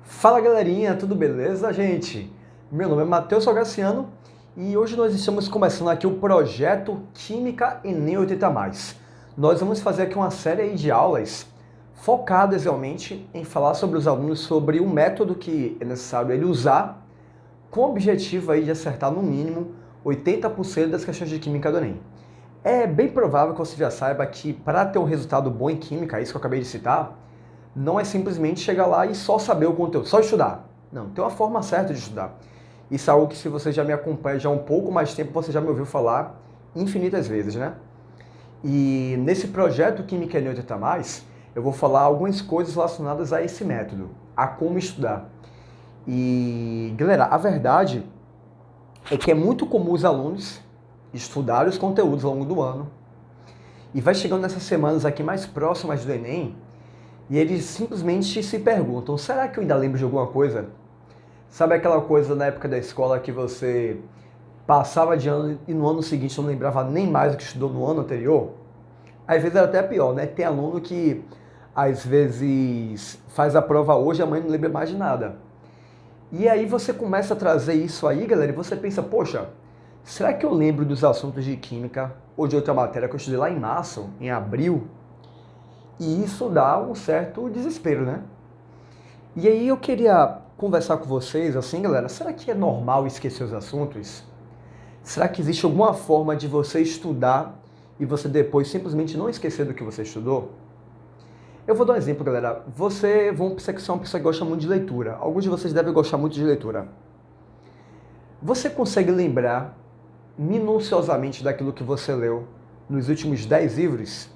Fala galerinha, tudo beleza, gente? Meu nome é Matheus Salgaciano e hoje nós estamos começando aqui o projeto Química Enem 80+. Nós vamos fazer aqui uma série aí de aulas focadas realmente em falar sobre os alunos, sobre o método que é necessário ele usar com o objetivo aí de acertar no mínimo 80% das questões de Química do Enem. É bem provável que você já saiba que para ter um resultado bom em Química, isso que eu acabei de citar, não é simplesmente chegar lá e só saber o conteúdo, só estudar. Não, tem uma forma certa de estudar. Isso é algo que se você já me acompanha já há um pouco mais tempo, você já me ouviu falar infinitas vezes, né? E nesse projeto Química Enem 80+, eu vou falar algumas coisas relacionadas a esse método, a como estudar. E, galera, a verdade é que é muito comum os alunos estudarem os conteúdos ao longo do ano e vai chegando nessas semanas aqui mais próximas do Enem, e eles simplesmente se perguntam, será que eu ainda lembro de alguma coisa? Sabe aquela coisa na época da escola que você passava de ano e no ano seguinte não lembrava nem mais do que estudou no ano anterior? Às vezes era até pior, né? Tem aluno que às vezes faz a prova hoje e amanhã não lembra mais de nada. E aí você começa a trazer isso aí, galera, e você pensa, poxa, será que eu lembro dos assuntos de química ou de outra matéria que eu estudei lá em março, em abril? E isso dá um certo desespero, né? E aí eu queria conversar com vocês, assim, galera, será que é normal esquecer os assuntos? Será que existe alguma forma de você estudar e você depois simplesmente não esquecer do que você estudou? Eu vou dar um exemplo, galera. Você ser uma pessoa que gosta muito de leitura. Alguns de vocês devem gostar muito de leitura. Você consegue lembrar minuciosamente daquilo que você leu nos últimos 10 livros?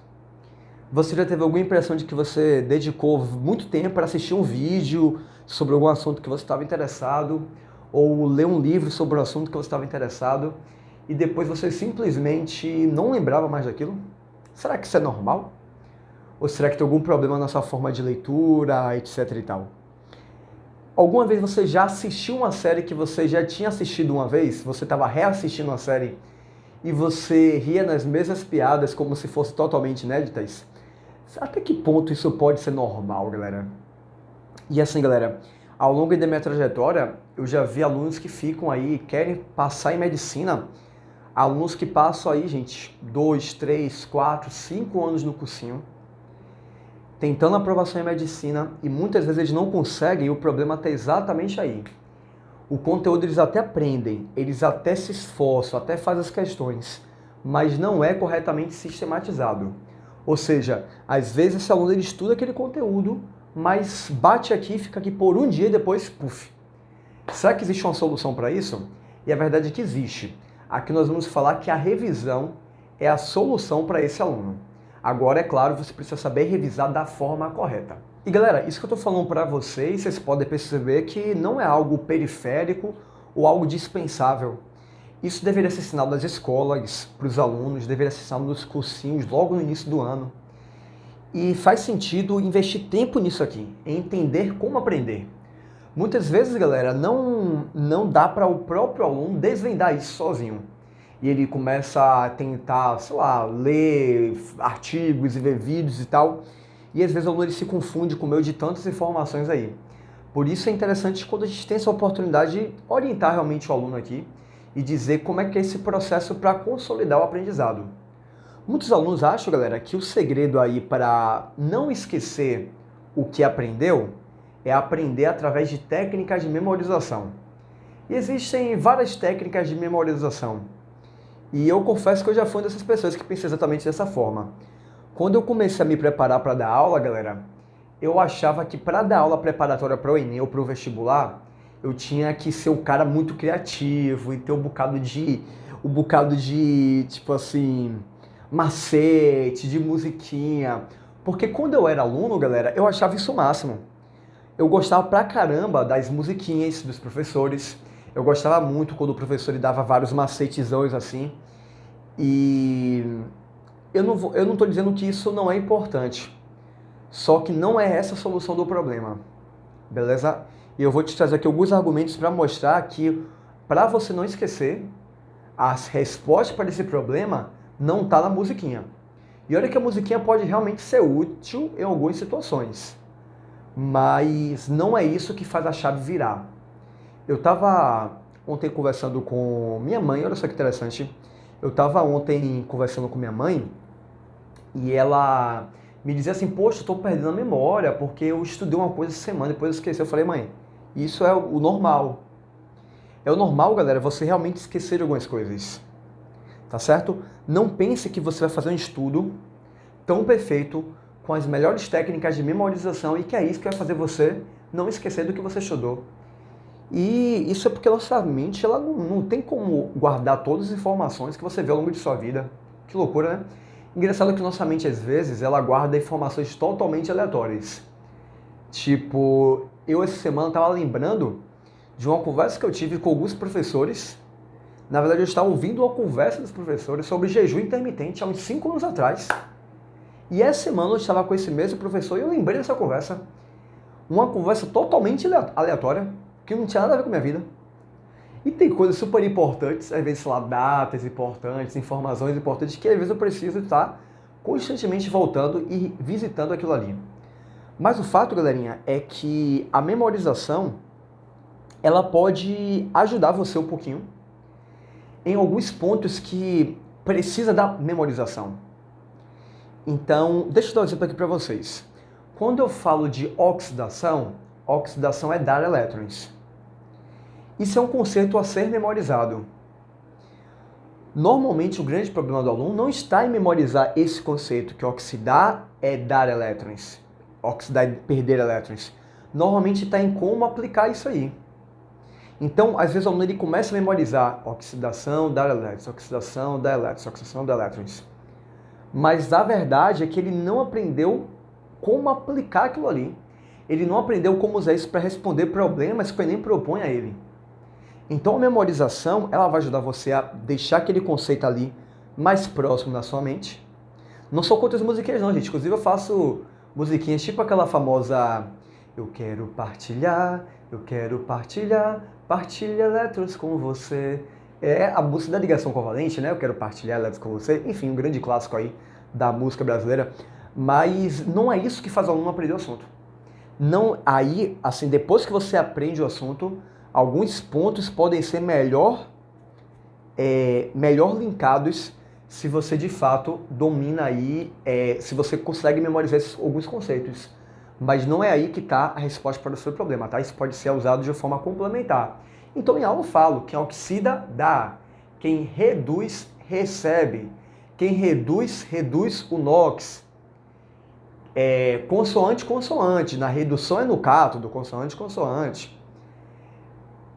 Você já teve alguma impressão de que você dedicou muito tempo para assistir um vídeo sobre algum assunto que você estava interessado, ou ler um livro sobre o assunto que você estava interessado, e depois você simplesmente não lembrava mais daquilo? Será que isso é normal? Ou será que tem algum problema na sua forma de leitura, etc e tal? Alguma vez você já assistiu uma série que você já tinha assistido uma vez? Você estava reassistindo uma série e você ria nas mesmas piadas como se fossem totalmente inéditas? Até que ponto isso pode ser normal, galera? E assim, galera, ao longo da minha trajetória, eu já vi alunos que ficam aí, querem passar em medicina, alunos que passam aí, gente, 2, 3, 4, 5 anos no cursinho, tentando aprovação em medicina, e muitas vezes eles não conseguem, e o problema está exatamente aí. O conteúdo eles até aprendem, eles até se esforçam, até fazem as questões, mas não é corretamente sistematizado. Ou seja, às vezes esse aluno ele estuda aquele conteúdo, mas bate aqui, fica aqui por um dia e depois, puf. Será que existe uma solução para isso? E a verdade é que existe. Aqui nós vamos falar que a revisão é a solução para esse aluno. Agora, é claro, você precisa saber revisar da forma correta. E galera, isso que eu estou falando para vocês, vocês podem perceber que não é algo periférico ou algo dispensável. Isso deveria ser ensinado nas escolas, para os alunos, deveria ser ensinado nos cursinhos logo no início do ano. E faz sentido investir tempo nisso aqui, em entender como aprender. Muitas vezes, galera, não dá para o próprio aluno desvendar isso sozinho. E ele começa a tentar, sei lá, ler artigos e ver vídeos e tal. E às vezes o aluno ele se confunde com o meio de tantas informações aí. Por isso é interessante quando a gente tem essa oportunidade de orientar realmente o aluno aqui e dizer como é que é esse processo para consolidar o aprendizado. Muitos alunos acham, galera, que o segredo aí para não esquecer o que aprendeu é aprender através de técnicas de memorização. E existem várias técnicas de memorização. E eu confesso que eu já fui uma dessas pessoas que pensei exatamente dessa forma. Quando eu comecei a me preparar para dar aula, galera, eu achava que para dar aula preparatória para o Enem ou para o vestibular, eu tinha que ser um cara muito criativo e ter um bocado de, tipo assim, macete, de musiquinha. Porque quando eu era aluno, galera, eu achava isso o máximo. Eu gostava pra caramba das musiquinhas dos professores. Eu gostava muito quando o professor lhe dava vários macetezões assim. E eu não estou dizendo que isso não é importante. Só que não é essa a solução do problema. Beleza? E eu vou te trazer aqui alguns argumentos para mostrar que, para você não esquecer, as respostas para esse problema não está na musiquinha. E olha que a musiquinha pode realmente ser útil em algumas situações. mas não é isso que faz a chave virar. Eu estava ontem conversando com minha mãe, olha só que interessante. Eu estava ontem conversando com minha mãe e ela me dizia assim, poxa, eu estou perdendo a memória porque eu estudei uma coisa essa semana, depois eu esqueci. Eu falei, mãe, isso é o normal. É o normal, galera, você realmente esquecer de algumas coisas, tá certo? Não pense que você vai fazer um estudo tão perfeito, com as melhores técnicas de memorização e que é isso que vai fazer você não esquecer do que você estudou. E isso é porque nossa mente ela não tem como guardar todas as informações que você vê ao longo de sua vida. Que loucura, né? Engraçado que nossa mente, às vezes, ela guarda informações totalmente aleatórias. Tipo, eu essa semana estava lembrando de uma conversa que eu tive com alguns professores. Na verdade, eu estava ouvindo uma conversa dos professores sobre jejum intermitente há uns 5 anos atrás. E essa semana eu estava com esse mesmo professor e eu lembrei dessa conversa. Uma conversa totalmente aleatória, que não tinha nada a ver com a minha vida. E tem coisas super importantes, às vezes, sei lá, datas importantes, informações importantes, que às vezes eu preciso estar constantemente voltando e visitando aquilo ali. Mas o fato, galerinha, é que a memorização, ela pode ajudar você um pouquinho em alguns pontos que precisa da memorização. Então, deixa eu dar um exemplo aqui para vocês. Quando eu falo de oxidação, oxidação é dar elétrons. Isso é um conceito a ser memorizado. Normalmente, o grande problema do aluno não está em memorizar esse conceito, que oxidar é dar elétrons. Oxidar é perder elétrons. Normalmente está em como aplicar isso aí. Então, às vezes, o aluno ele começa a memorizar oxidação, dar elétrons, oxidação, dar elétrons, oxidação, dar elétrons. Mas a verdade é que ele não aprendeu como aplicar aquilo ali. Ele não aprendeu como usar isso para responder problemas que o Enem propõe a ele. Então a memorização, ela vai ajudar você a deixar aquele conceito ali mais próximo da sua mente. Não sou contra as musiquinhas não, gente. Inclusive eu faço musiquinhas tipo aquela famosa eu quero partilhar, partilha elétrons com você. É a música da ligação covalente, né? Eu quero partilhar elétrons com você. Enfim, um grande clássico aí da música brasileira. Mas não é isso que faz o aluno aprender o assunto. Não, aí, assim, depois que você aprende o assunto, alguns pontos podem ser melhor linkados se você de fato domina aí, se você consegue memorizar alguns conceitos. Mas não é aí que está a resposta para o seu problema, tá? Isso pode ser usado de forma complementar. Então, em aula eu falo, quem oxida, dá. Quem reduz, recebe. Quem reduz, reduz o NOx. Consoante, consoante. Na redução é no cátodo, consoante, consoante.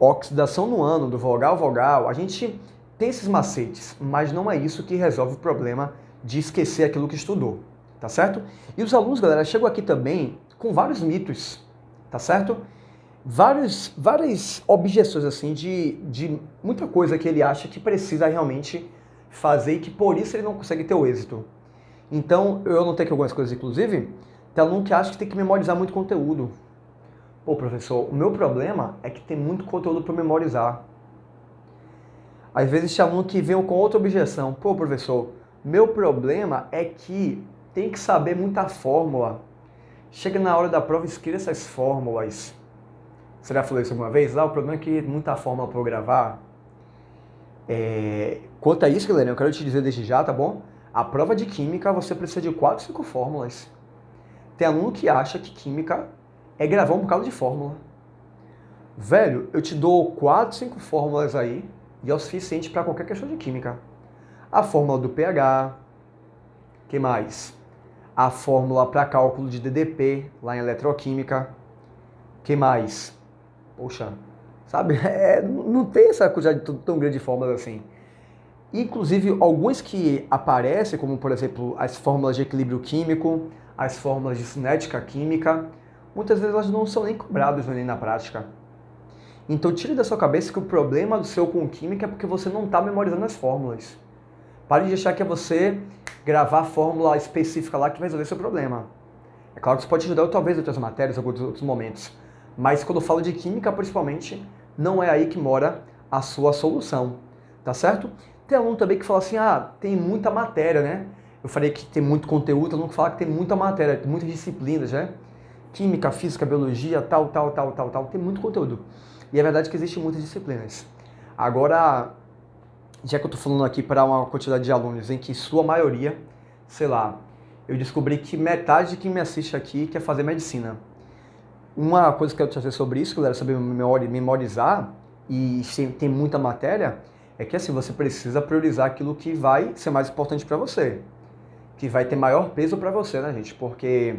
Oxidação no ânodo, vogal, vogal. A gente tem esses macetes, mas não é isso que resolve o problema de esquecer aquilo que estudou, tá certo? E os alunos, galera, chegam aqui também com vários mitos, tá certo? Várias objeções, assim, de muita coisa que ele acha que precisa realmente fazer e que por isso ele não consegue ter o êxito. Então, eu anotei aqui algumas coisas, inclusive, tem aluno que acha que tem que memorizar muito conteúdo. Pô, professor, o meu problema é que tem muito conteúdo para memorizar. Às vezes tem aluno que vem com outra objeção. Pô, professor, meu problema é que tem que saber muita fórmula. Chega na hora da prova, escreva essas fórmulas. Você já falou isso alguma vez? O problema é que muita fórmula para eu gravar. Quanto a isso, galera, eu quero te dizer desde já, tá bom? A prova de química, você precisa de 4, 5 fórmulas. Tem aluno que acha que química é gravar um bocado de fórmula. Velho, eu te dou 4, 5 fórmulas aí e é o suficiente para qualquer questão de química. A fórmula do pH, que mais? A fórmula para cálculo de DDP, lá em eletroquímica. Que mais? Poxa, sabe? Não tem essa quantidade tão grande de fórmulas assim. Inclusive, alguns que aparecem, como por exemplo, as fórmulas de equilíbrio químico, as fórmulas de cinética química, muitas vezes elas não são nem cobradas no Enem na prática. Então tire da sua cabeça que o problema do seu com química é porque você não está memorizando as fórmulas. Pare de achar que é você gravar a fórmula específica lá que vai resolver seu problema. É claro que isso pode ajudar talvez em outras matérias, em alguns outros momentos. Mas quando eu falo de química, principalmente, não é aí que mora a sua solução. Tá certo? Tem aluno também que fala assim, tem muita matéria, né? Eu falei que tem muito conteúdo, tem aluno que fala que tem muita matéria, tem muitas disciplinas, né? química, física, biologia, tal, tem muito conteúdo. E é verdade que existem muitas disciplinas. Agora, já que eu estou falando aqui para uma quantidade de alunos em que sua maioria, sei lá, eu descobri que metade de quem me assiste aqui quer fazer medicina. Uma coisa que eu quero trazer sobre isso, galera, sobre memorizar, e tem muita matéria, é que assim, você precisa priorizar aquilo que vai ser mais importante para você, que vai ter maior peso para você, né, gente? Porque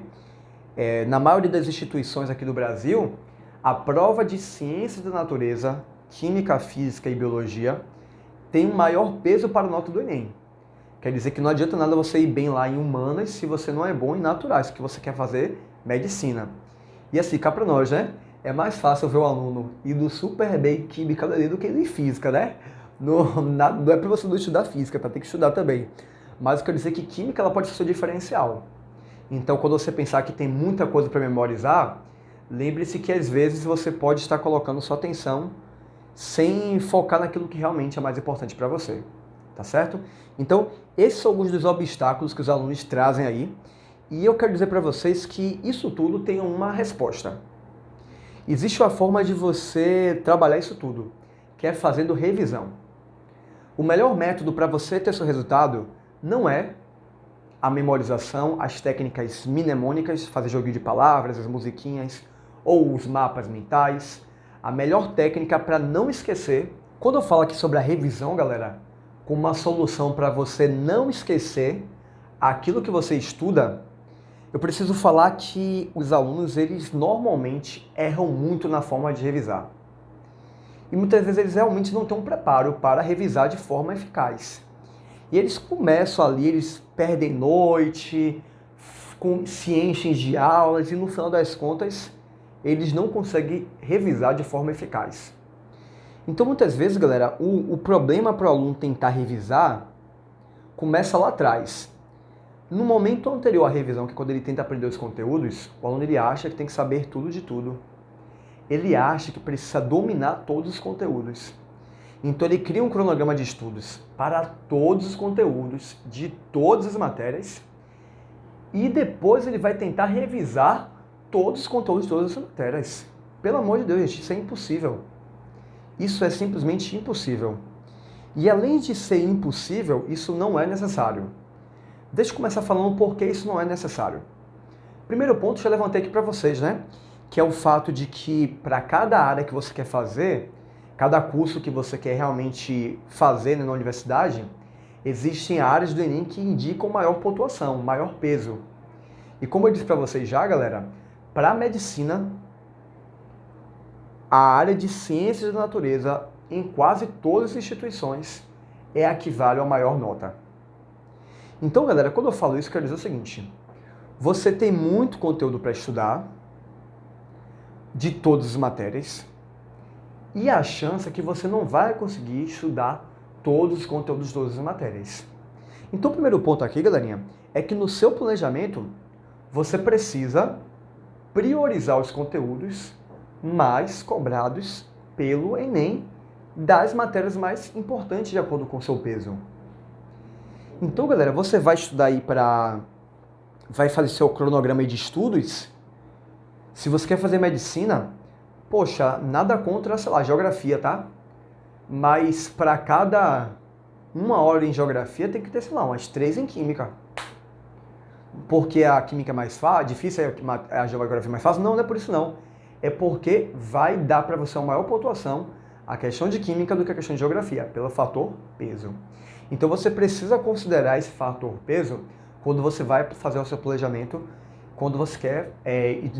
na maioria das instituições aqui do Brasil, a prova de ciências da natureza, química, física e biologia tem um maior peso para a nota do Enem. Quer dizer que não adianta nada você ir bem lá em humanas se você não é bom em naturais, que você quer fazer medicina. E assim, cá para nós, né? É mais fácil ver o aluno indo super bem em química do que em física, né? Não é para você não estudar física, para ter que estudar também. Mas eu quero dizer que química ela pode ser seu diferencial. Então, quando você pensar que tem muita coisa para memorizar, lembre-se que às vezes você pode estar colocando sua atenção sem focar naquilo que realmente é mais importante para você, tá certo? Então, esses são alguns dos obstáculos que os alunos trazem aí, e eu quero dizer para vocês que isso tudo tem uma resposta. Existe uma forma de você trabalhar isso tudo, que é fazendo revisão. O melhor método para você ter seu resultado não é a memorização, as técnicas mnemônicas, fazer joguinho de palavras, as musiquinhas ou os mapas mentais. A melhor técnica para não esquecer, quando eu falo aqui sobre a revisão, galera, como uma solução para você não esquecer aquilo que você estuda, eu preciso falar que os alunos, eles normalmente erram muito na forma de revisar. E muitas vezes eles realmente não têm um preparo para revisar de forma eficaz. E eles começam ali, eles perdem noite, se enchem de aulas e no final das contas eles não conseguem revisar de forma eficaz. Então muitas vezes, galera, o problema para o aluno tentar revisar começa lá atrás. No momento anterior à revisão, que é quando ele tenta aprender os conteúdos, o aluno ele acha que tem que saber tudo de tudo. Ele acha que precisa dominar todos os conteúdos. Então ele cria um cronograma de estudos para todos os conteúdos de todas as matérias e depois ele vai tentar revisar todos os conteúdos de todas as matérias. Pelo amor de Deus, gente, isso é impossível. Isso é simplesmente impossível. E além de ser impossível, isso não é necessário. Deixa eu começar falando por que isso não é necessário. Primeiro ponto, já levantei aqui para vocês, né? Que é o fato de que para cada área que você quer fazer, cada curso que você quer realmente fazer na universidade, existem áreas do Enem que indicam maior pontuação, maior peso. E como eu disse para vocês já, galera, para a medicina, a área de ciências da natureza, em quase todas as instituições, é a que vale a maior nota. Então, galera, quando eu falo isso, eu quero dizer o seguinte: você tem muito conteúdo para estudar, de todas as matérias, e a chance é que você não vai conseguir estudar todos os conteúdos de todas as matérias. Então, o primeiro ponto aqui, galerinha, é que no seu planejamento, você precisa priorizar os conteúdos mais cobrados pelo Enem das matérias mais importantes de acordo com o seu peso. Então, galera, você vai estudar aí vai fazer seu cronograma de estudos. Se você quer fazer medicina, poxa, nada contra, sei lá, geografia, tá? Mas para cada 1 hora em geografia tem que ter, sei lá, umas 3 em química. Porque a química é mais fácil, difícil, a geografia é mais fácil? Não, não é por isso não. É porque vai dar para você uma maior pontuação a questão de química do que a questão de geografia, pelo fator peso. Então você precisa considerar esse fator peso quando você vai fazer o seu planejamento, quando você quer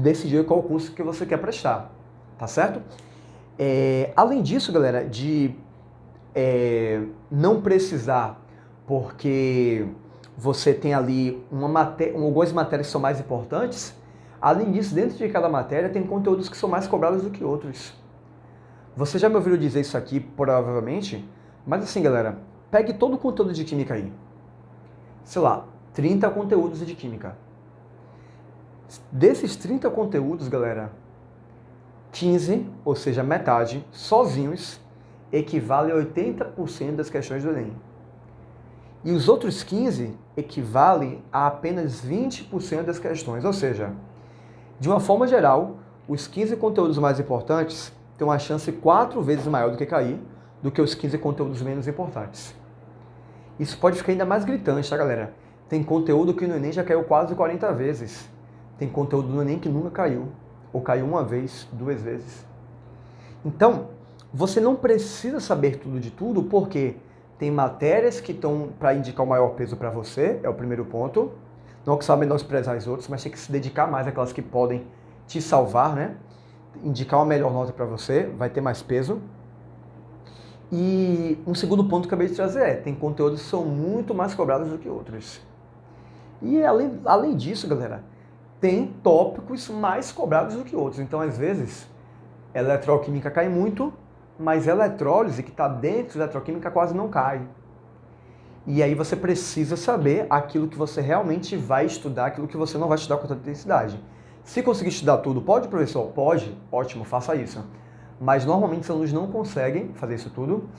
decidir qual curso que você quer prestar, tá certo? Além disso, galera, de não precisar, porque você tem ali algumas matérias que são mais importantes, além disso, dentro de cada matéria tem conteúdos que são mais cobrados do que outros. Você já me ouviu dizer isso aqui, provavelmente, mas assim, galera, pegue todo o conteúdo de química aí. Sei lá, 30 conteúdos de química. Desses 30 conteúdos, galera, 15, ou seja, metade, sozinhos, equivale a 80% das questões do Enem. E os outros 15 equivalem a apenas 20% das questões. Ou seja, De uma forma geral, os 15 conteúdos mais importantes têm uma chance 4 vezes maior do que cair do que os 15 conteúdos menos importantes. Isso pode ficar ainda mais gritante, tá, galera? Tem conteúdo que no Enem já caiu quase 40 vezes. Tem conteúdo no Enem que nunca caiu, ou caiu uma vez, 2 vezes. Então, você não precisa saber tudo de tudo, porque tem matérias que estão para indicar o maior peso para você, é o primeiro ponto. Não que sabe menosprezar as outras, mas tem que se dedicar mais àquelas que podem te salvar, né? Indicar uma melhor nota para você, vai ter mais peso. E um segundo ponto que eu acabei de trazer tem conteúdos que são muito mais cobrados do que outros. E além disso, galera, tem tópicos mais cobrados do que outros. Então, às vezes, eletroquímica cai muito, mas eletrólise, que está dentro da eletroquímica, quase não cai. E aí você precisa saber aquilo que você realmente vai estudar, aquilo que você não vai estudar com tanta intensidade. Se conseguir estudar tudo, pode, professor? Pode? Ótimo, faça isso. Mas normalmente os alunos não conseguem fazer isso tudo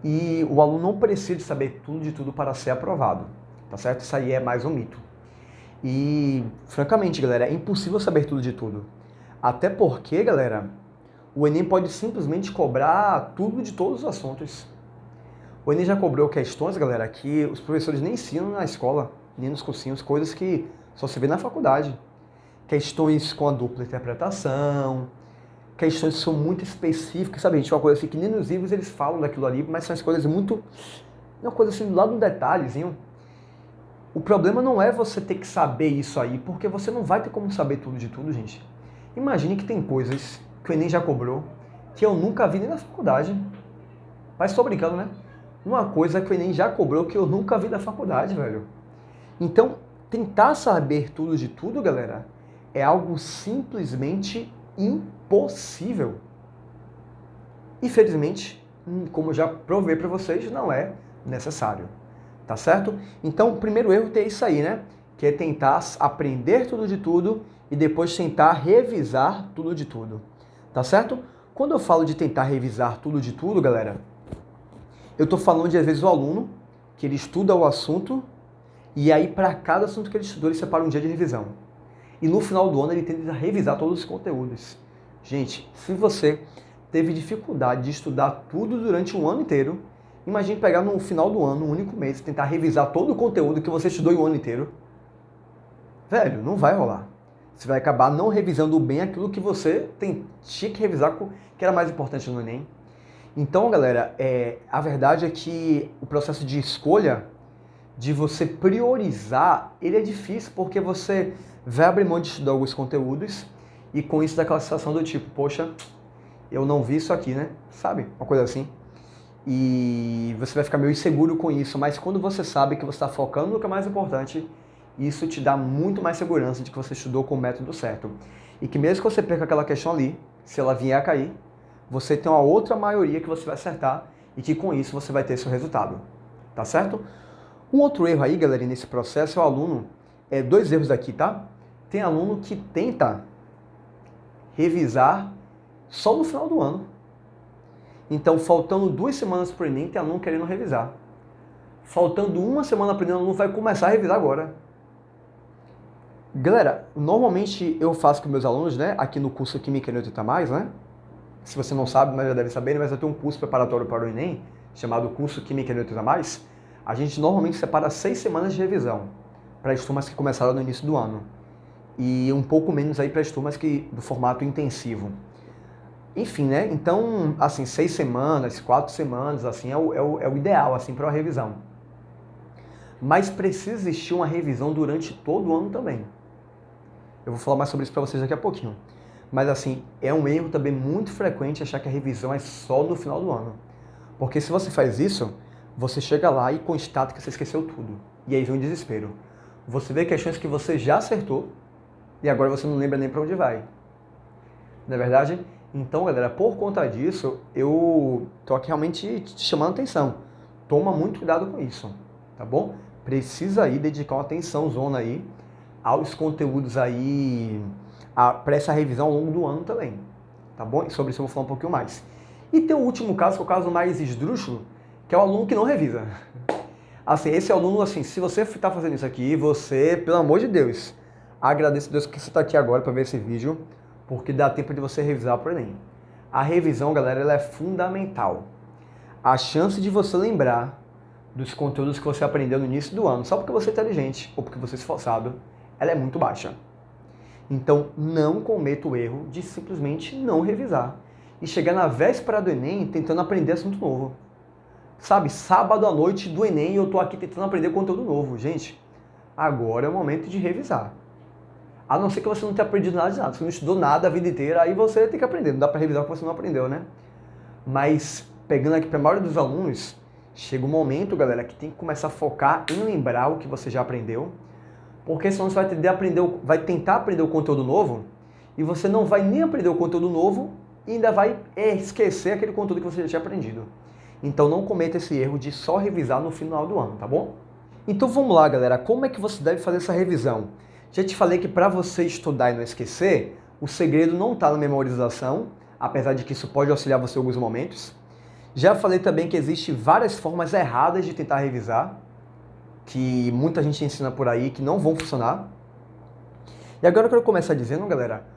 e o aluno não precisa de saber tudo de tudo para ser aprovado, tá certo? Isso aí é mais um mito. E, francamente, galera, é impossível saber tudo de tudo. Até porque, galera, o Enem pode simplesmente cobrar tudo de todos os assuntos. O Enem já cobrou questões, galera, que os professores nem ensinam na escola, nem nos cursinhos, coisas que só se vê na faculdade. Questões com a dupla interpretação, questões que são muito específicas, sabe, gente? Uma coisa assim que nem nos livros eles falam daquilo ali, mas são as coisas muito... uma coisa assim, lá no detalhezinho. O problema não é você ter que saber isso aí, porque você não vai ter como saber tudo de tudo, gente. Imagine que tem coisas que o Enem já cobrou, que eu nunca vi nem na faculdade. Mas estou brincando, né? Uma coisa que o Enem já cobrou que eu nunca vi na faculdade, velho. Então, tentar saber tudo de tudo, galera, é algo simplesmente impossível. Infelizmente, como eu já provei para vocês, não é necessário. Tá certo? Então, o primeiro erro é isso aí, né? Que é tentar aprender tudo de tudo e depois tentar revisar tudo de tudo. Tá certo? Quando eu falo de tentar revisar tudo de tudo, galera, eu tô falando de, às vezes, o aluno, que ele estuda o assunto e aí, para cada assunto que ele estudou, ele separa um dia de revisão. E no final do ano, ele tenta revisar todos os conteúdos. Gente, se você teve dificuldade de estudar tudo durante um ano inteiro, imagine pegar no final do ano, um único mês, e tentar revisar todo o conteúdo que você estudou o ano inteiro. Velho, não vai rolar. Você vai acabar não revisando bem aquilo que você tinha que revisar, que era mais importante no Enem. Então, galera, a verdade é que o processo de escolha, de você priorizar, ele é difícil, porque você vai abrir mão de estudar alguns conteúdos e com isso dá aquela sensação do tipo, poxa, eu não vi isso aqui, né? Sabe? Uma coisa assim. E você vai ficar meio inseguro com isso, mas quando você sabe que você está focando no que é mais importante, isso te dá muito mais segurança de que você estudou com o método certo. E que mesmo que você perca aquela questão ali, se ela vier a cair, você tem uma outra maioria que você vai acertar e que com isso você vai ter seu resultado. Tá certo? Um outro erro aí, galera, nesse processo é o aluno, 2 erros aqui, tá? Tem aluno que tenta revisar só no final do ano. Então, faltando 2 semanas para o Enem, tem aluno querendo revisar. Faltando 1 semana para o Enem, o aluno vai começar a revisar agora. Galera, normalmente eu faço com meus alunos, né, aqui no curso Química Enem 80+, né? Se você não sabe, mas já deve saber, mas eu tenho um curso preparatório para o Enem, chamado Curso Química Enem 80+. A gente normalmente separa 6 semanas de revisão para as turmas que começaram no início do ano. E um pouco menos aí para as turmas do formato intensivo. Enfim, né? Então, assim, 6 semanas, 4 semanas, assim, é o ideal, assim, para uma revisão. Mas precisa existir uma revisão durante todo o ano também. Eu vou falar mais sobre isso para vocês daqui a pouquinho. Mas, assim, é um erro também muito frequente achar que a revisão é só no final do ano. Porque se você faz isso, você chega lá e constata que você esqueceu tudo. E aí vem um desespero. Você vê questões que você já acertou e agora você não lembra nem para onde vai. Não é verdade? Então, galera, por conta disso, eu tô aqui realmente te chamando a atenção. Toma muito cuidado com isso, tá bom? Precisa aí dedicar uma atenção zona aí aos conteúdos aí, para essa revisão ao longo do ano também, tá bom? E sobre isso eu vou falar um pouquinho mais. E tem o último caso, que é o caso mais esdrúxulo, que é o aluno que não revisa. Assim, esse aluno, assim, se você está fazendo isso aqui, você, pelo amor de Deus, Agradeço a Deus que você está aqui agora para ver esse vídeo, porque dá tempo de você revisar para o Enem. A revisão, galera, ela é fundamental. A chance de você lembrar dos conteúdos que você aprendeu no início do ano, só porque você é inteligente ou porque você é esforçado, ela é muito baixa. Então, não cometa o erro de simplesmente não revisar e chegar na véspera do Enem tentando aprender assunto novo. Sabe, sábado à noite do Enem eu tô aqui tentando aprender conteúdo novo. Gente, agora é o momento de revisar. A não ser que você não tenha aprendido nada de nada, você não estudou nada a vida inteira, aí você tem que aprender. Não dá para revisar o que você não aprendeu, né? Mas, pegando aqui para a maioria dos alunos, chega um momento, galera, que tem que começar a focar em lembrar o que você já aprendeu, porque senão você vai tentar aprender o conteúdo novo e você não vai nem aprender o conteúdo novo e ainda vai esquecer aquele conteúdo que você já tinha aprendido. Então não cometa esse erro de só revisar no final do ano, tá bom? Então vamos lá, galera, como é que você deve fazer essa revisão? Já te falei que para você estudar e não esquecer, o segredo não está na memorização, apesar de que isso pode auxiliar você em alguns momentos. Já falei também que existem várias formas erradas de tentar revisar, que muita gente ensina por aí que não vão funcionar. E agora eu quero começar dizendo, galera,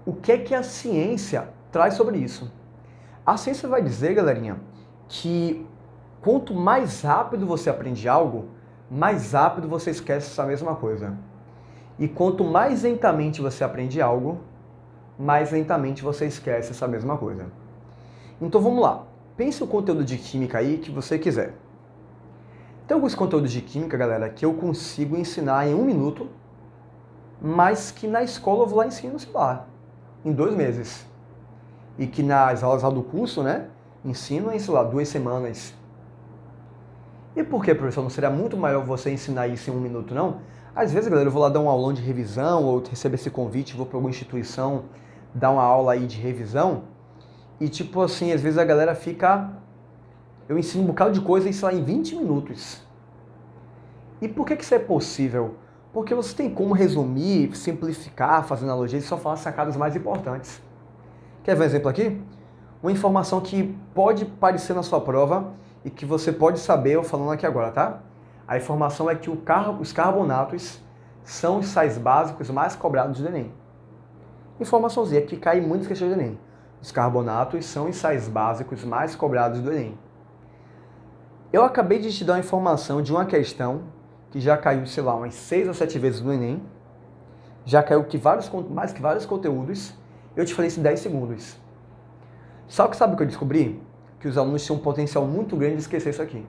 o que é que a ciência traz sobre isso? A ciência vai dizer, galerinha, que quanto mais rápido você aprende algo, mais rápido você esquece essa mesma coisa. E quanto mais lentamente você aprende algo, mais lentamente você esquece essa mesma coisa. Então vamos lá. Pense o conteúdo de química aí que você quiser. Tem alguns conteúdos de química, galera, que eu consigo ensinar em 1 minuto, mas que na escola eu vou lá e ensino, sei lá, em 2 meses. E que nas aulas do curso, né, ensino em, sei lá, 2 semanas. E por que, professor? Não seria muito melhor você ensinar isso em 1 minuto, não? Às vezes, galera, eu vou lá dar um aulão de revisão, ou recebo esse convite, vou para alguma instituição dar uma aula aí de revisão, e tipo assim, às vezes a galera fica... Eu ensino um bocado de coisa, sei lá, em 20 minutos. E por que isso é possível? Porque você tem como resumir, simplificar, fazer analogia e só falar as sacadas mais importantes. Quer ver um exemplo aqui? Uma informação que pode parecer na sua prova e que você pode saber eu falando aqui agora, tá? A informação é que os carbonatos são os sais básicos mais cobrados do Enem. Informaçãozinha que cai em muitas questões do Enem. Os carbonatos são os sais básicos mais cobrados do Enem. Eu acabei de te dar uma informação de uma questão que já caiu, sei lá, umas 6 ou 7 vezes no Enem. Já caiu mais que vários conteúdos. Eu te falei isso em 10 segundos. Só que sabe o que eu descobri? Que os alunos têm um potencial muito grande de esquecer isso aqui.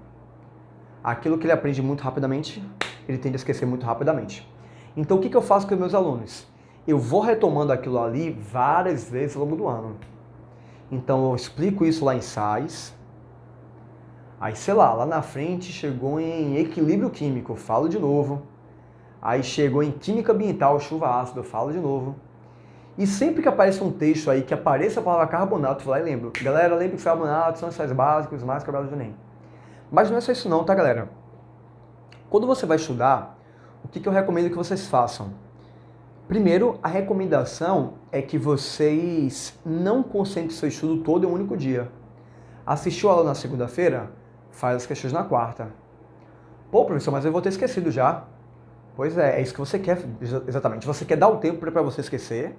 Aquilo que ele aprende muito rapidamente, ele tende a esquecer muito rapidamente. Então o que eu faço com os meus alunos? Eu vou retomando aquilo ali várias vezes ao longo do ano. Então eu explico isso lá em sais. Aí, sei lá na frente chegou em equilíbrio químico, eu falo de novo. Aí chegou em química ambiental, chuva ácida, eu falo de novo. E sempre que aparece um texto aí que apareça a palavra carbonato, eu vou lá e lembro. Galera, lembre que os carbonatos são os sais básicos mais cobrados do Enem. Mas não é só isso não, tá, galera? Quando você vai estudar, o que eu recomendo que vocês façam? Primeiro, a recomendação é que vocês não concentrem seu estudo todo em um único dia. Assistiu a aula na segunda-feira? Faz as questões na quarta. Pô, professor, mas eu vou ter esquecido já. Pois é isso que você quer, exatamente. Você quer dar o tempo para você esquecer.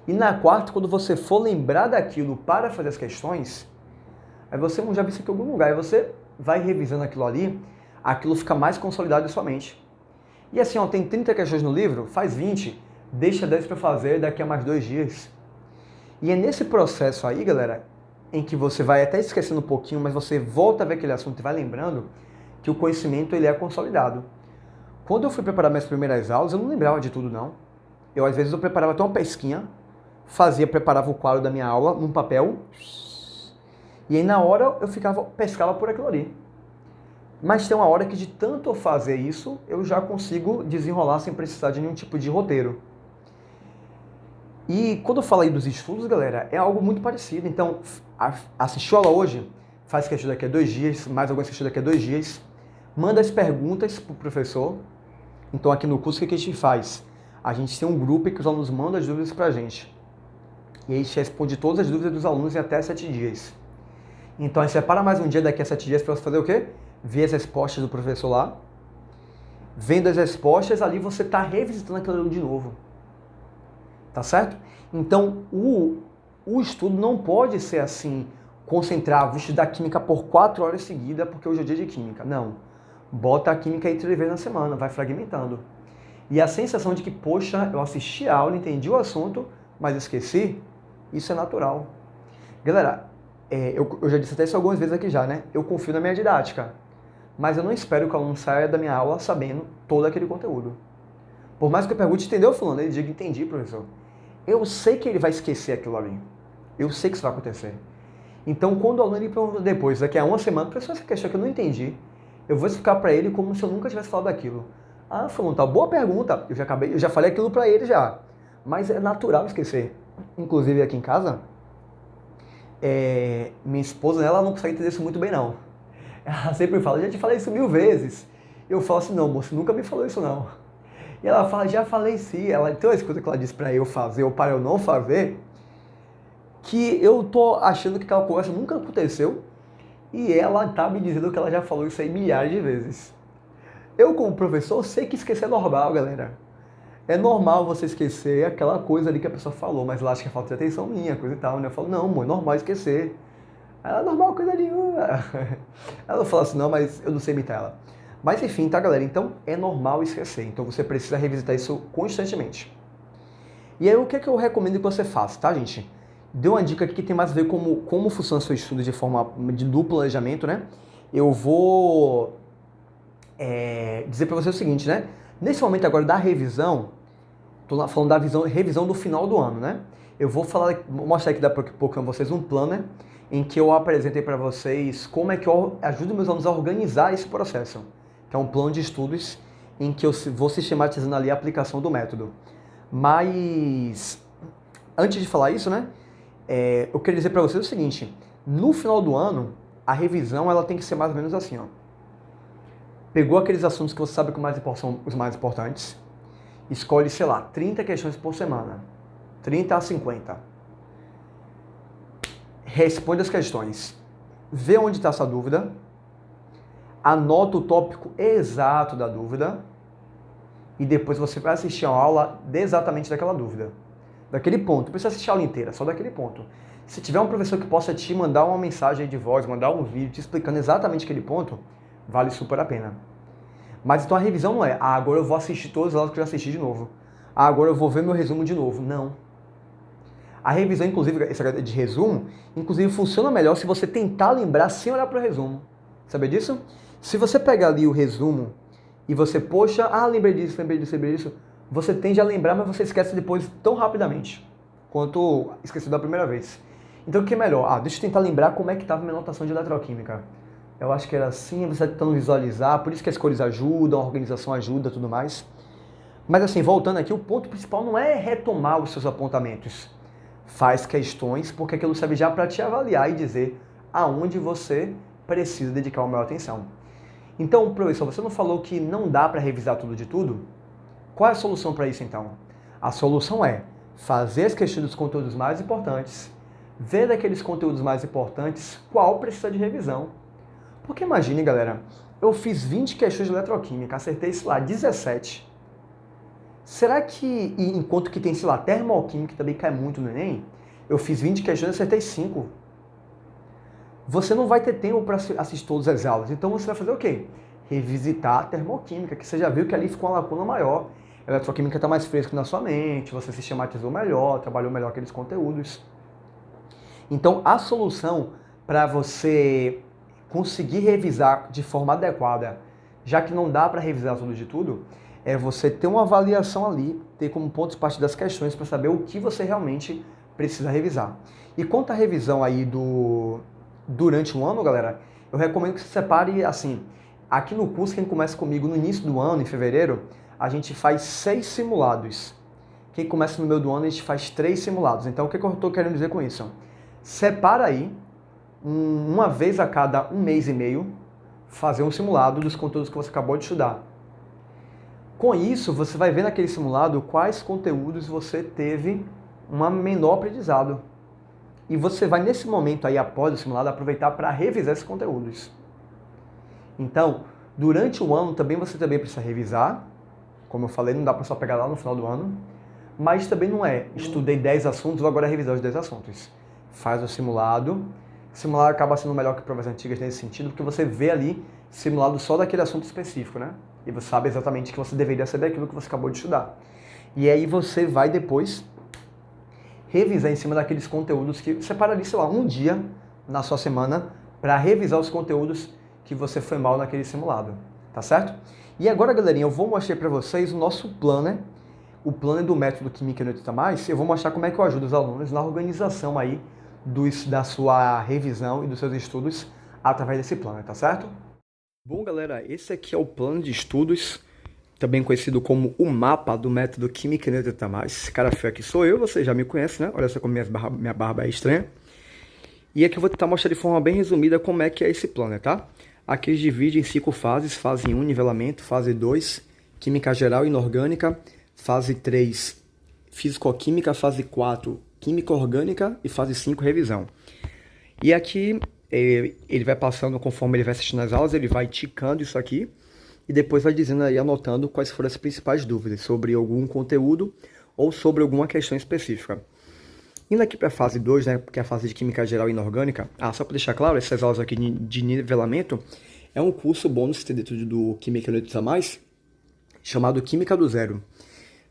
E na quarta, quando você for lembrar daquilo para fazer as questões, aí você já viu isso aqui em algum lugar, aí você vai revisando aquilo ali, aquilo fica mais consolidado em sua mente. E assim, ó, tem 30 questões no livro, faz 20, deixa 10 para fazer daqui a mais 2 dias. E é nesse processo aí, galera, em que você vai até esquecendo um pouquinho, mas você volta a ver aquele assunto e vai lembrando que o conhecimento ele é consolidado. Quando eu fui preparar minhas primeiras aulas, eu não lembrava de tudo, não. Às vezes, eu preparava até uma pesquinha, preparava o quadro da minha aula num papel, e aí na hora eu pescava por aquilo ali. Mas tem uma hora que de tanto eu fazer isso, eu já consigo desenrolar sem precisar de nenhum tipo de roteiro. E quando eu falo aí dos estudos, galera, é algo muito parecido. Então, assistiu a aula hoje, faz questão daqui a 2 dias, mais algumas questões daqui a 2 dias, manda as perguntas para o professor. Então, aqui no curso, o que a gente faz? A gente tem um grupo em que os alunos mandam as dúvidas para a gente. E a gente responde todas as dúvidas dos alunos em até 7 dias. Então, a gente separa mais um dia daqui a 7 dias para você fazer o quê? Ver as respostas do professor lá. vendo as respostas, ali você está revisitando aquilo de novo. Tá certo? Então, o estudo não pode ser assim, concentrar, vou estudar química por 4 horas seguidas, porque hoje é dia de química. Não. Bota a química aí 3 vezes na semana, vai fragmentando. E a sensação de que, poxa, eu assisti a aula, entendi o assunto, mas esqueci, isso é natural. Galera, eu já disse até isso algumas vezes aqui já, né? Eu confio na minha didática, mas eu não espero que o aluno saia da minha aula sabendo todo aquele conteúdo. Por mais que eu pergunte, entendeu, fulano? Ele diga, entendi, professor. Eu sei que ele vai esquecer aquilo ali. Eu sei que isso vai acontecer. Então, quando o aluno ele pergunta depois, daqui a uma semana, professor, essa questão que eu não entendi, eu vou explicar para ele como se eu nunca tivesse falado daquilo. Ah, fulano, tá, boa pergunta. Eu já falei aquilo para ele já. Mas é natural esquecer. Inclusive aqui em casa, minha esposa, ela não consegue entender isso muito bem, não. Ela sempre fala, já te falei isso 1000 vezes. Eu falo assim, não, moço, nunca me falou isso, não. E ela fala, já falei sim. Tem umas coisas que ela disse pra eu fazer ou para eu não fazer, que eu tô achando que aquela conversa nunca aconteceu e ela tá me dizendo que ela já falou isso aí milhares de vezes. Eu, como professor, sei que esquecer é normal, galera. É normal você esquecer aquela coisa ali que a pessoa falou, mas ela acha que é falta de atenção minha, coisa e tal, né? Eu falo, não, amor, é normal esquecer. Ela é normal, coisa nenhuma. Ela fala assim, não, mas eu não sei imitar ela. Mas enfim, tá, galera? Então é normal esquecer. Então você precisa revisitar isso constantemente. E aí o que é que eu recomendo que você faça, tá, gente? Deu uma dica aqui que tem mais a ver com como funciona o seu estudo de forma do planejamento, né? Eu vou dizer para você o seguinte, né? Nesse momento agora da revisão, tô falando da revisão do final do ano, né? Eu vou mostrar aqui daqui a pouco a vocês um planner em que eu apresentei para vocês como é que eu ajudo meus alunos a organizar esse processo. Que é um plano de estudos em que eu vou sistematizando ali a aplicação do método. Mas, antes de falar isso, né? Eu queria dizer para vocês o seguinte. No final do ano, a revisão ela tem que ser mais ou menos assim, ó. Pegou aqueles assuntos que você sabe que são os mais importantes, escolhe, sei lá, 30 questões por semana, 30 a 50. Responde as questões, vê onde está essa dúvida, anota o tópico exato da dúvida e depois você vai assistir a aula exatamente daquela dúvida, daquele ponto. Não precisa assistir a aula inteira, só daquele ponto. Se tiver um professor que possa te mandar uma mensagem de voz, mandar um vídeo te explicando exatamente aquele ponto, vale super a pena. Mas então a revisão não é, agora eu vou assistir todas as aulas que eu já assisti de novo. Agora eu vou ver meu resumo de novo. Não. A revisão, inclusive, essa de resumo, inclusive funciona melhor se você tentar lembrar sem olhar para o resumo. Sabia disso? Se você pegar ali o resumo e você, poxa, lembrei disso, você tende a lembrar, mas você esquece depois tão rapidamente quanto esqueceu da primeira vez. Então o que é melhor? Deixa eu tentar lembrar como é que estava a minha notação de eletroquímica. Eu acho que era assim, você está tentando visualizar, por isso que as cores ajudam, a organização ajuda, tudo mais. Mas assim, voltando aqui, o ponto principal não é retomar os seus apontamentos. Faz questões, porque aquilo serve já para te avaliar e dizer aonde você precisa dedicar uma maior atenção. Então, professor, você não falou que não dá para revisar tudo de tudo? Qual é a solução para isso, então? A solução é fazer as questões dos conteúdos mais importantes, ver daqueles conteúdos mais importantes qual precisa de revisão. Porque imagine, galera, eu fiz 20 questões de eletroquímica, acertei, sei lá, 17. Será que, enquanto que tem, sei lá, termoquímica, que também cai muito no Enem, eu fiz 20 questões e acertei 5? Você não vai ter tempo para assistir todas as aulas. Então você vai fazer o quê? Revisitar a termoquímica, que você já viu que ali ficou uma lacuna maior. A eletroquímica está mais fresca na sua mente, você sistematizou melhor, trabalhou melhor aqueles conteúdos. Então a solução para você conseguir revisar de forma adequada, já que não dá para revisar tudo de tudo, é você ter uma avaliação ali, ter como ponto de partida das questões para saber o que você realmente precisa revisar. E quanto à revisão aí durante um ano, galera, eu recomendo que você separe assim, aqui no curso, quem começa comigo no início do ano, em fevereiro, a gente faz 6 simulados. Quem começa no meio do ano, a gente faz 3 simulados. Então, o que eu estou querendo dizer com isso? Separa aí, uma vez a cada 1 mês e meio, fazer um simulado dos conteúdos que você acabou de estudar. Com isso, você vai ver naquele simulado quais conteúdos você teve um menor aprendizado. E você vai, nesse momento aí, após o simulado, aproveitar para revisar esses conteúdos. Então, Durante o ano também você também precisa revisar. Como eu falei, não dá para só pegar lá no final do ano. Mas também não é, estudei 10 assuntos, vou agora revisar os 10 assuntos. Faz o simulado. O simulado acaba sendo melhor que provas antigas nesse sentido, porque você vê ali simulado só daquele assunto específico, né? E você sabe exatamente que você deveria saber aquilo que você acabou de estudar. E aí você vai depois revisar em cima daqueles conteúdos que separa ali, sei lá, um dia na sua semana para revisar os conteúdos que você foi mal naquele simulado, tá certo? E agora, galerinha, eu vou mostrar para vocês o nosso planner, o planner do método Química no 80+. Eu vou mostrar como é que eu ajudo os alunos na organização aí da sua revisão e dos seus estudos através desse planner, tá certo? Bom, galera, esse aqui é o plano de estudos, também conhecido como o mapa do método Química no 80+. Esse cara feio aqui sou eu, você já me conhece, né? Olha só como minha barba é estranha. E aqui eu vou tentar mostrar de forma bem resumida como é que é esse planner, tá? Aqui eles dividem em 5 fases: fase 1, nivelamento; fase 2, química geral e inorgânica; fase 3, físico-química; fase 4, química orgânica; e fase 5, revisão. E aqui ele vai passando, conforme ele vai assistindo as aulas, ele vai ticando isso aqui e depois vai dizendo aí, anotando quais foram as principais dúvidas sobre algum conteúdo ou sobre alguma questão específica. Indo aqui para a fase 2, né, que é a fase de química geral e inorgânica. Só para deixar claro, essas aulas aqui de nivelamento é um curso bônus que tem dentro do Química no 80+, chamado Química do Zero.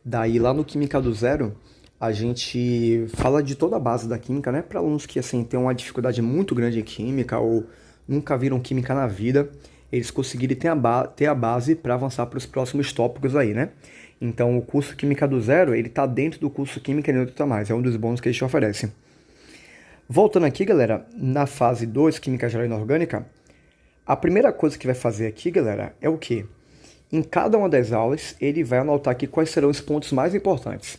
Daí lá no Química do Zero, a gente fala de toda a base da química, né, para alunos que assim têm uma dificuldade muito grande em química ou nunca viram química na vida, eles conseguirem ter a base para avançar para os próximos tópicos aí, né? Então, o curso Química do Zero, ele está dentro do curso Química no 80+, é um dos bônus que eles te oferecem. Voltando aqui, galera, na fase 2, Química Geral e Inorgânica, a primeira coisa que vai fazer aqui, galera, é o quê? Em cada uma das aulas, ele vai anotar aqui quais serão os pontos mais importantes.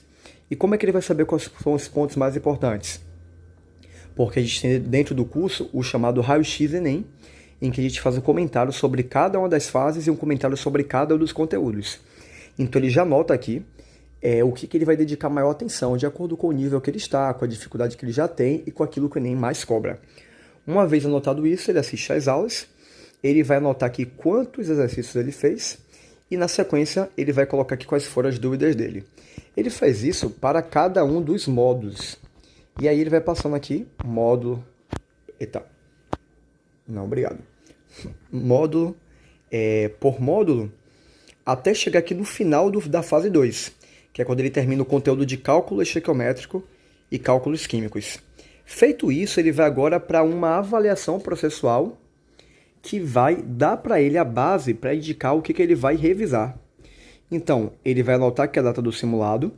E como é que ele vai saber quais são os pontos mais importantes? Porque a gente tem dentro do curso o chamado Raio-X Enem, em que a gente faz um comentário sobre cada uma das fases e um comentário sobre cada um dos conteúdos. Então ele já anota aqui o que ele vai dedicar maior atenção, de acordo com o nível que ele está, com a dificuldade que ele já tem e com aquilo que o Enem mais cobra. Uma vez anotado isso, ele assiste às aulas, ele vai anotar aqui quantos exercícios ele fez e na sequência ele vai colocar aqui quais foram as dúvidas dele. Ele faz isso para cada um dos módulos. E aí ele vai passando aqui, módulo... Eita. Não, obrigado. Módulo por módulo, até chegar aqui no final da fase 2, que é quando ele termina o conteúdo de cálculo estequiométrico e cálculos químicos. Feito isso, ele vai agora para uma avaliação processual que vai dar para ele a base para indicar o que ele vai revisar. Então, ele vai anotar aqui a data do simulado,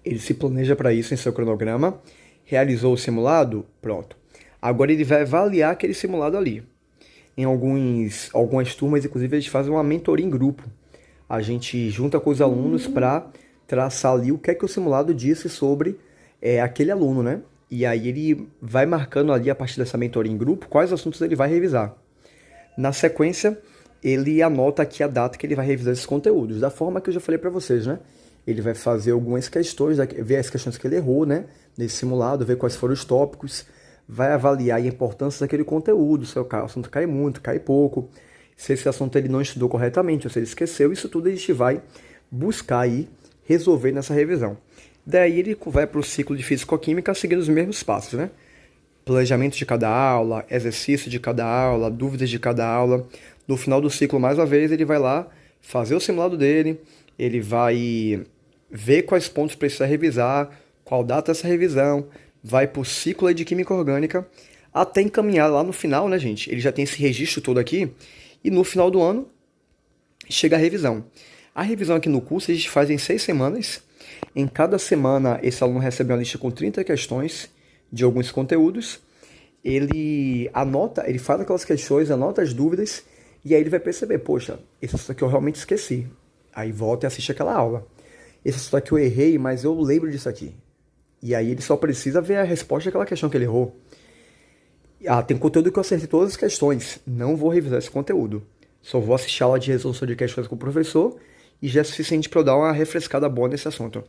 ele se planeja para isso em seu cronograma, realizou o simulado, pronto. Agora ele vai avaliar aquele simulado ali. Em algumas turmas, inclusive, eles fazem uma mentoria em grupo. A gente junta com os alunos para traçar ali o que é que o simulado disse sobre aquele aluno, né? E aí ele vai marcando ali, a partir dessa mentoria em grupo, quais assuntos ele vai revisar. Na sequência, ele anota aqui a data que ele vai revisar esses conteúdos, da forma que eu já falei para vocês, né? Ele vai fazer algumas questões, ver as questões que ele errou, né? Nesse simulado, ver quais foram os tópicos, vai avaliar a importância daquele conteúdo, se o assunto cai muito, cai pouco, se esse assunto ele não estudou corretamente, ou se ele esqueceu, isso tudo a gente vai buscar aí resolver nessa revisão. Daí ele vai para o ciclo de Físico-Química seguindo os mesmos passos, né? Planejamento de cada aula, exercício de cada aula, dúvidas de cada aula. No final do ciclo, mais uma vez, ele vai lá fazer o simulado dele, ele vai ver quais pontos precisa revisar, qual data essa revisão, vai para o ciclo de Química Orgânica, até encaminhar lá no final, né, gente? Ele já tem esse registro todo aqui, e no final do ano chega a revisão. A revisão aqui no curso a gente faz em 6 semanas. Em cada semana, esse aluno recebe uma lista com 30 questões de alguns conteúdos. Ele anota, ele faz aquelas questões, anota as dúvidas, e aí ele vai perceber, poxa, esse assunto aqui eu realmente esqueci. Aí volta e assiste aquela aula. Esse assunto aqui eu errei, mas eu lembro disso aqui. E aí ele só precisa ver a resposta daquela questão que ele errou. Tem conteúdo que eu acertei todas as questões. Não vou revisar esse conteúdo. Só vou assistir a aula de resolução de questões com o professor e já é suficiente para eu dar uma refrescada boa nesse assunto.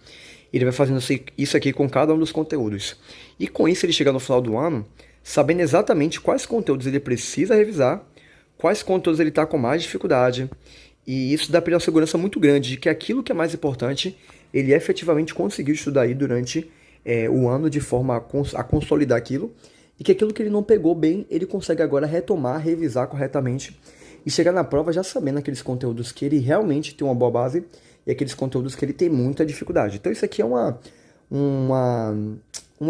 Ele vai fazendo isso aqui com cada um dos conteúdos. E com isso ele chega no final do ano sabendo exatamente quais conteúdos ele precisa revisar, quais conteúdos ele está com mais dificuldade. E isso dá para ele uma segurança muito grande de que aquilo que é mais importante, ele efetivamente conseguiu estudar aí durante o ano de forma a consolidar aquilo. E que aquilo que ele não pegou bem, ele consegue agora retomar, revisar corretamente e chegar na prova já sabendo aqueles conteúdos que ele realmente tem uma boa base e aqueles conteúdos que ele tem muita dificuldade. Então isso aqui é uma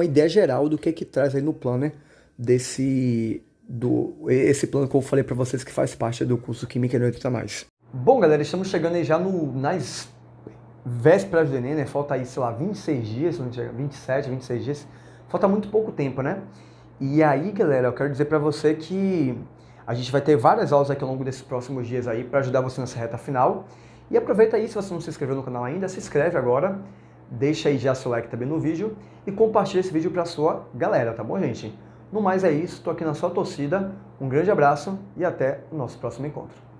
ideia geral do que traz aí no planner esse plano que eu falei para vocês que faz parte do curso Química Enem 80+. Bom, galera, estamos chegando aí já nas vésperas do Enem, né? Falta aí, sei lá, 26 dias, 27, 26 dias. Falta muito pouco tempo, né? E aí, galera, eu quero dizer pra você que a gente vai ter várias aulas aqui ao longo desses próximos dias aí pra ajudar você nessa reta final. E aproveita aí, se você não se inscreveu no canal ainda, se inscreve agora, deixa aí já seu like também no vídeo e compartilha esse vídeo pra sua galera, tá bom, gente? No mais é isso, tô aqui na sua torcida, um grande abraço e até o nosso próximo encontro.